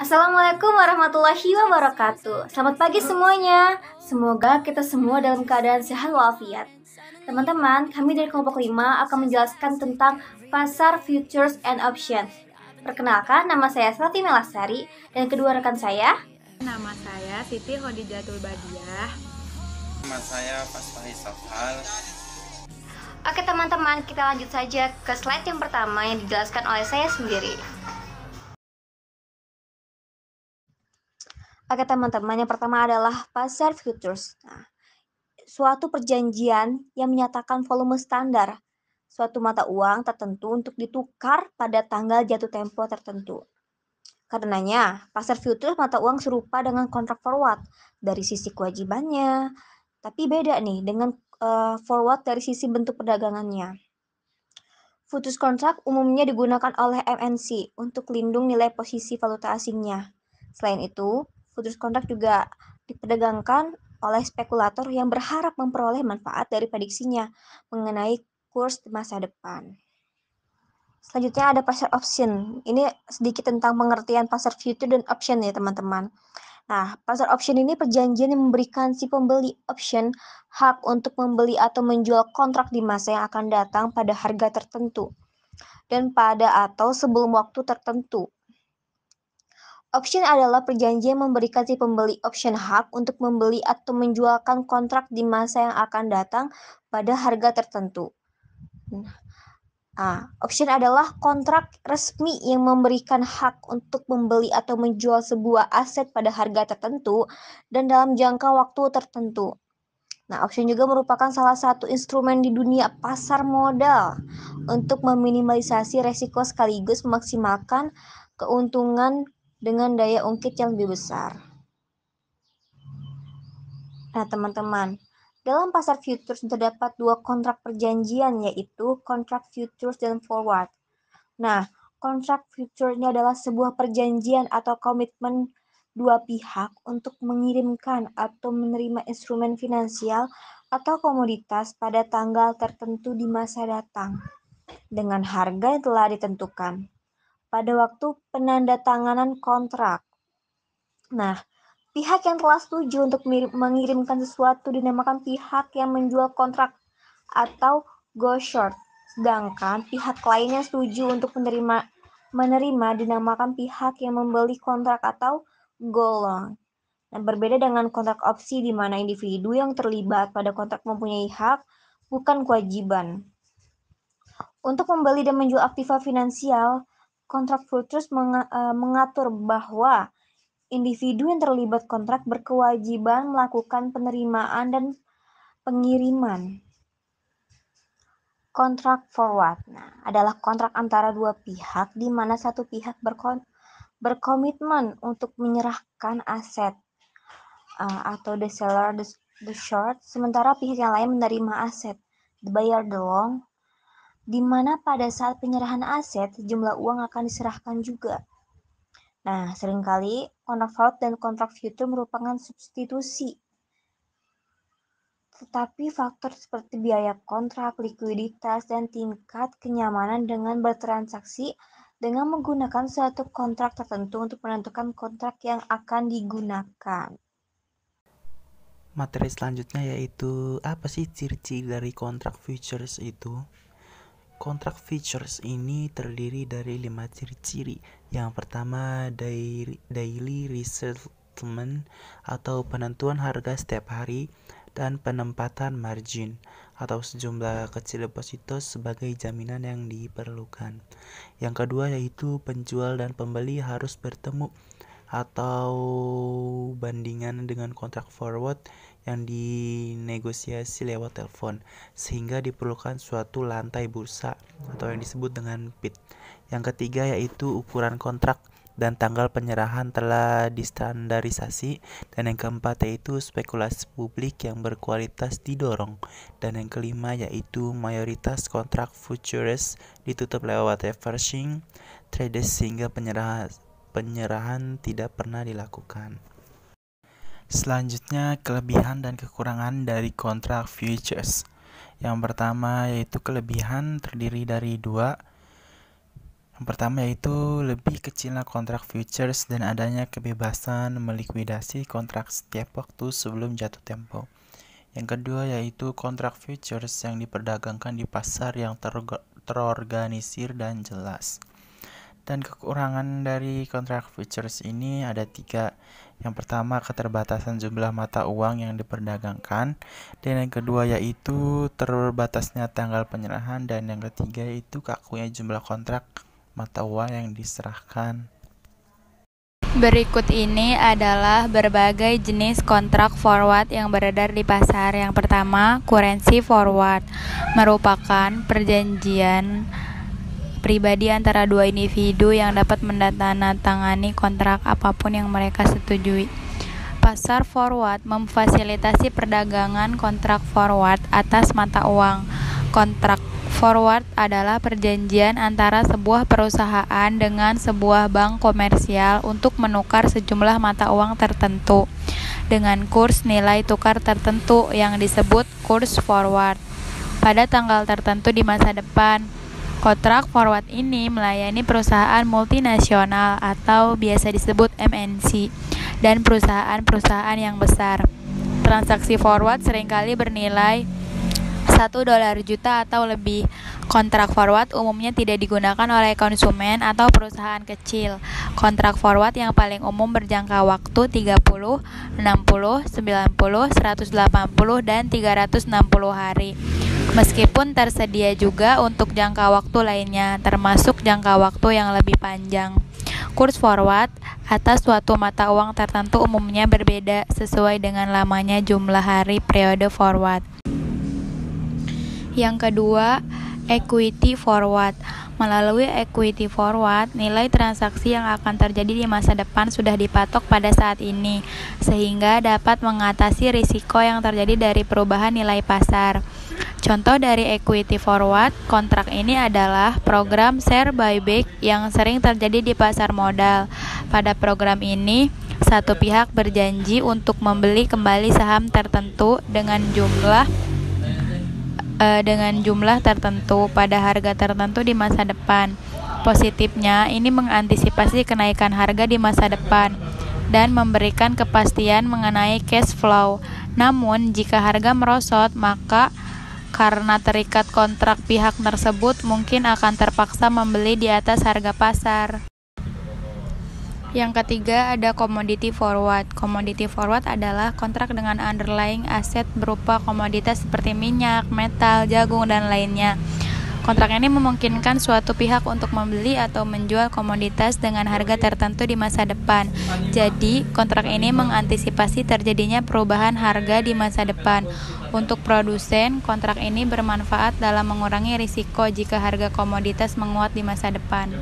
Assalamualaikum warahmatullahi wabarakatuh. Selamat pagi semuanya. Semoga kita semua dalam keadaan sehat walafiat. Teman-teman, kami dari kelompok 5 akan menjelaskan tentang pasar futures and options. Perkenalkan, nama saya Selati Melasari dan kedua rekan saya. Nama saya Siti Khodijatul Badiah. Nama saya Paspahi Safal. Oke teman-teman, kita lanjut saja ke slide yang pertama yang dijelaskan oleh saya sendiri. Oke teman-teman, yang pertama adalah pasar futures. Nah, suatu perjanjian yang menyatakan volume standar suatu mata uang tertentu untuk ditukar pada tanggal jatuh tempo tertentu. Karenanya, pasar futures mata uang serupa dengan kontrak forward dari sisi kewajibannya, tapi beda nih dengan forward dari sisi bentuk perdagangannya. Futures kontrak umumnya digunakan oleh MNC untuk lindung nilai posisi valuta asingnya. Selain itu, futures kontrak juga diperdagangkan oleh spekulator yang berharap memperoleh manfaat dari prediksinya mengenai kurs di masa depan. Selanjutnya ada pasar option. Ini sedikit tentang pengertian pasar future dan option ya teman-teman. Nah, pasar option ini perjanjian yang memberikan si pembeli option hak untuk membeli atau menjual kontrak di masa yang akan datang pada harga tertentu dan pada atau sebelum waktu tertentu. Option adalah perjanjian yang memberikan si pembeli option hak untuk membeli atau menjualkan kontrak di masa yang akan datang pada harga tertentu. Option adalah kontrak resmi yang memberikan hak untuk membeli atau menjual sebuah aset pada harga tertentu dan dalam jangka waktu tertentu. Option juga merupakan salah satu instrumen di dunia pasar modal untuk meminimalisasi resiko sekaligus memaksimalkan keuntungan dengan daya ungkit yang lebih besar. Nah, teman-teman, dalam pasar futures terdapat dua kontrak perjanjian, yaitu kontrak futures dan forward. Nah, kontrak futures ini adalah sebuah perjanjian atau komitmen dua pihak untuk mengirimkan atau menerima instrumen finansial atau komoditas pada tanggal tertentu di masa datang dengan harga yang telah ditentukan pada waktu penandatanganan kontrak. Nah, pihak yang telah setuju untuk mengirimkan sesuatu dinamakan pihak yang menjual kontrak atau go short. Sedangkan pihak lain yang setuju untuk menerima dinamakan pihak yang membeli kontrak atau go long. Nah, berbeda dengan kontrak opsi di mana individu yang terlibat pada kontrak mempunyai hak, bukan kewajiban. Untuk membeli dan menjual aktiva finansial, kontrak futures mengatur bahwa individu yang terlibat kontrak berkewajiban melakukan penerimaan dan pengiriman. Kontrak forward adalah kontrak antara dua pihak di mana satu pihak berkomitmen untuk menyerahkan aset atau the seller the short, sementara pihak yang lain menerima aset the buyer the long, di mana pada saat penyerahan aset sejumlah uang akan diserahkan juga. Nah, seringkali kontrak forward dan kontrak future merupakan substitusi. Tetapi faktor seperti biaya kontrak, likuiditas, dan tingkat kenyamanan dengan bertransaksi dengan menggunakan suatu kontrak tertentu untuk menentukan kontrak yang akan digunakan. Materi selanjutnya yaitu apa sih ciri-ciri dari kontrak futures itu? Kontrak futures ini terdiri dari 5 ciri-ciri. Yang pertama, daily resettlement atau penentuan harga setiap hari dan penempatan margin atau sejumlah kecil deposito sebagai jaminan yang diperlukan. Yang kedua yaitu penjual dan pembeli harus bertemu atau bandingan dengan kontrak forward yang dinegosiasi lewat telepon, sehingga diperlukan suatu lantai bursa atau yang disebut dengan bid. Yang ketiga yaitu ukuran kontrak dan tanggal penyerahan telah distandarisasi, dan yang keempat yaitu spekulasi publik yang berkualitas didorong, dan yang kelima yaitu mayoritas kontrak futures ditutup lewat reversing trades sehingga penyerahan tidak pernah dilakukan. Selanjutnya, kelebihan dan kekurangan dari kontrak futures. Yang pertama yaitu kelebihan terdiri dari 2. Yang pertama yaitu lebih kecilnya kontrak futures dan adanya kebebasan melikuidasi kontrak setiap waktu sebelum jatuh tempo. Yang kedua yaitu kontrak futures yang diperdagangkan di pasar yang terorganisir dan jelas. Dan kekurangan dari kontrak futures ini ada 3. Yang pertama, keterbatasan jumlah mata uang yang diperdagangkan. Dan yang kedua yaitu terbatasnya tanggal penyerahan. Dan yang ketiga yaitu kakunya jumlah kontrak mata uang yang diserahkan. Berikut ini adalah berbagai jenis kontrak forward yang beredar di pasar. Yang pertama, currency forward merupakan perjanjian pribadi antara dua individu yang dapat menandatangani kontrak apapun yang mereka setujui. Pasar forward memfasilitasi perdagangan kontrak forward atas mata uang. Kontrak forward adalah perjanjian antara sebuah perusahaan dengan sebuah bank komersial untuk menukar sejumlah mata uang tertentu dengan kurs nilai tukar tertentu yang disebut kurs forward pada tanggal tertentu di masa depan. Kontrak forward ini melayani perusahaan multinasional atau biasa disebut MNC dan perusahaan-perusahaan yang besar. Transaksi forward seringkali bernilai $1 juta atau lebih. Kontrak forward umumnya tidak digunakan oleh konsumen atau perusahaan kecil. Kontrak forward yang paling umum berjangka waktu 30, 60, 90, 180, dan 360 hari. Meskipun tersedia juga untuk jangka waktu lainnya, termasuk jangka waktu yang lebih panjang. Kurs forward atas suatu mata uang tertentu umumnya berbeda sesuai dengan lamanya jumlah hari periode forward. Yang kedua, equity forward. Melalui equity forward, nilai transaksi yang akan terjadi di masa depan sudah dipatok pada saat ini, sehingga dapat mengatasi risiko yang terjadi dari perubahan nilai pasar. Contoh dari equity forward kontrak ini adalah program share buyback yang sering terjadi di pasar modal. Pada program ini, satu pihak berjanji untuk membeli kembali saham tertentu dengan jumlah tertentu pada harga tertentu di masa depan. Positifnya, ini mengantisipasi kenaikan harga di masa depan dan memberikan kepastian mengenai cash flow. Namun, jika harga merosot, maka karena terikat kontrak pihak tersebut mungkin akan terpaksa membeli di atas harga pasar. Yang ketiga ada commodity forward. Commodity forward adalah kontrak dengan underlying aset berupa komoditas seperti minyak, metal, jagung, dan lainnya. Kontrak ini memungkinkan suatu pihak untuk membeli atau menjual komoditas dengan harga tertentu di masa depan. Jadi, kontrak ini mengantisipasi terjadinya perubahan harga di masa depan. Untuk produsen, kontrak ini bermanfaat dalam mengurangi risiko jika harga komoditas menguat di masa depan.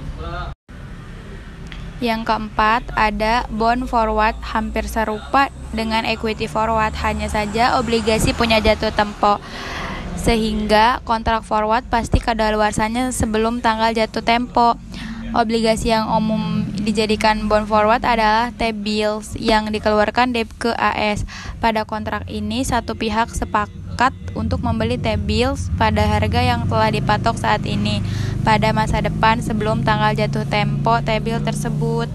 Yang keempat, ada bond forward, hampir serupa dengan equity forward, hanya saja obligasi punya jatuh tempo. Sehingga kontrak forward pasti kadaluarsanya sebelum tanggal jatuh tempo. Obligasi yang umum dijadikan bond forward adalah T-bills yang dikeluarkan DBK AS. Pada kontrak ini, satu pihak sepakat untuk membeli T-bills pada harga yang telah dipatok saat ini pada masa depan sebelum tanggal jatuh tempo T-bill tersebut.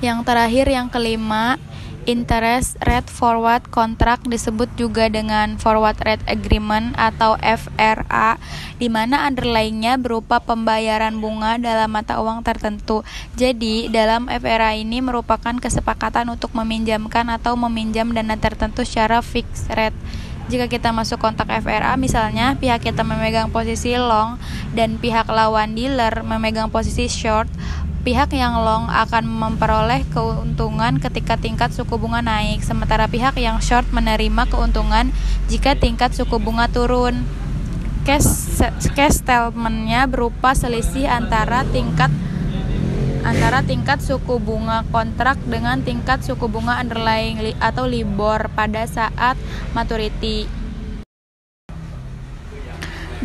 Yang terakhir, yang kelima, interest rate forward contract disebut juga dengan forward rate agreement atau FRA, di mana underlying-nya berupa pembayaran bunga dalam mata uang tertentu. Jadi, dalam FRA ini merupakan kesepakatan untuk meminjamkan atau meminjam dana tertentu secara fixed rate. Jika kita masuk kontrak FRA, misalnya pihak kita memegang posisi long dan pihak lawan dealer memegang posisi short, pihak yang long akan memperoleh keuntungan ketika tingkat suku bunga naik, sementara pihak yang short menerima keuntungan jika tingkat suku bunga turun. Cash settlement-nya berupa selisih antara tingkat suku bunga kontrak dengan tingkat suku bunga underlying atau LIBOR pada saat maturity.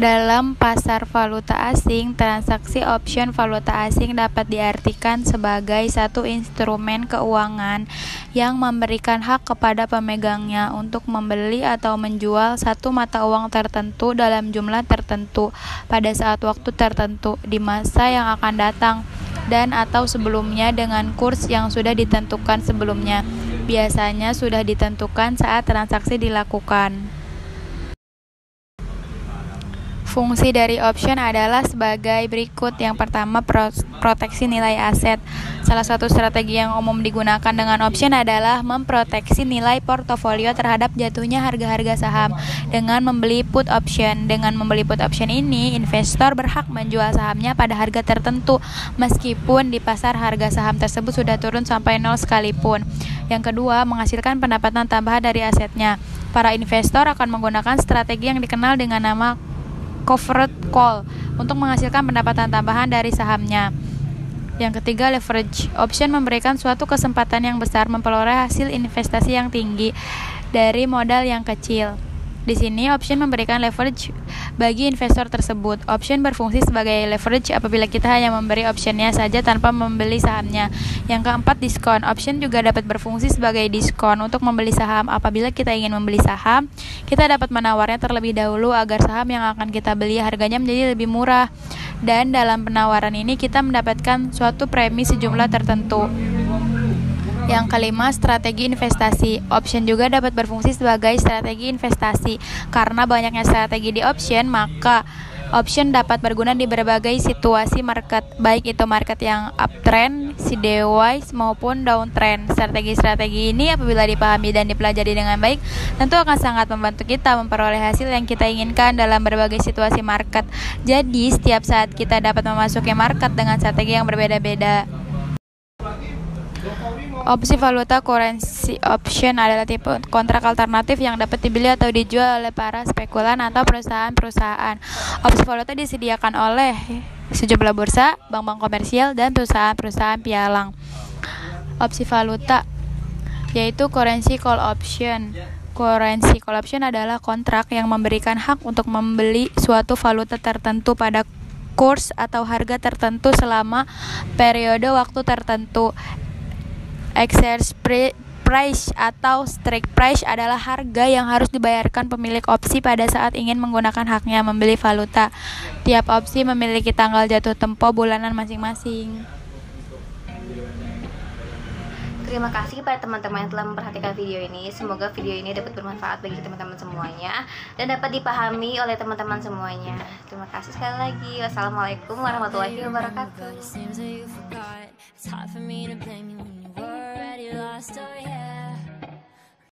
Dalam pasar valuta asing, transaksi option valuta asing dapat diartikan sebagai satu instrumen keuangan yang memberikan hak kepada pemegangnya untuk membeli atau menjual satu mata uang tertentu dalam jumlah tertentu pada saat waktu tertentu di masa yang akan datang dan atau sebelumnya dengan kurs yang sudah ditentukan sebelumnya. Biasanya sudah ditentukan saat transaksi dilakukan. Fungsi dari option adalah sebagai berikut. Yang pertama, proteksi nilai aset. Salah satu strategi yang umum digunakan dengan option adalah memproteksi nilai portofolio terhadap jatuhnya harga-harga saham dengan membeli put option. Dengan membeli put option ini, investor berhak menjual sahamnya pada harga tertentu meskipun di pasar harga saham tersebut sudah turun sampai 0 sekalipun. Yang kedua, menghasilkan pendapatan tambahan dari asetnya. Para investor akan menggunakan strategi yang dikenal dengan nama covered call untuk menghasilkan pendapatan tambahan dari sahamnya. Yang ketiga, leverage. Option memberikan suatu kesempatan yang besar memperoleh hasil investasi yang tinggi dari modal yang kecil. Di sini, option memberikan leverage bagi investor tersebut. Option berfungsi sebagai leverage apabila kita hanya memberi optionnya saja tanpa membeli sahamnya. Yang keempat, diskon. Option juga dapat berfungsi sebagai diskon untuk membeli saham. Apabila kita ingin membeli saham, kita dapat menawarnya terlebih dahulu agar saham yang akan kita beli harganya menjadi lebih murah. Dan dalam penawaran ini kita mendapatkan suatu premi sejumlah tertentu. Yang kelima, strategi investasi. Option juga dapat berfungsi sebagai strategi investasi. Karena banyaknya strategi di option, maka option dapat berguna di berbagai situasi market, baik itu market yang uptrend, sideways maupun downtrend. Strategi-strategi ini apabila dipahami dan dipelajari dengan baik, tentu akan sangat membantu kita memperoleh hasil yang kita inginkan dalam berbagai situasi market. Jadi, setiap saat kita dapat memasuki market dengan strategi yang berbeda-beda. Opsi valuta currency option adalah tipe kontrak alternatif yang dapat dibeli atau dijual oleh para spekulan atau perusahaan-perusahaan. Opsi valuta disediakan oleh sejumlah bursa, bank-bank komersial, dan perusahaan-perusahaan pialang. Opsi valuta yaitu currency call option. Currency call option adalah kontrak yang memberikan hak untuk membeli suatu valuta tertentu pada kurs atau harga tertentu selama periode waktu tertentu. Exchange price atau strike price adalah harga yang harus dibayarkan pemilik opsi pada saat ingin menggunakan haknya membeli valuta. Tiap opsi memiliki tanggal jatuh tempo bulanan masing-masing. Terima kasih kepada teman-teman yang telah memperhatikan video ini. Semoga video ini dapat bermanfaat bagi teman-teman semuanya dan dapat dipahami oleh teman-teman semuanya. Terima kasih sekali lagi. Wassalamualaikum warahmatullahi wabarakatuh.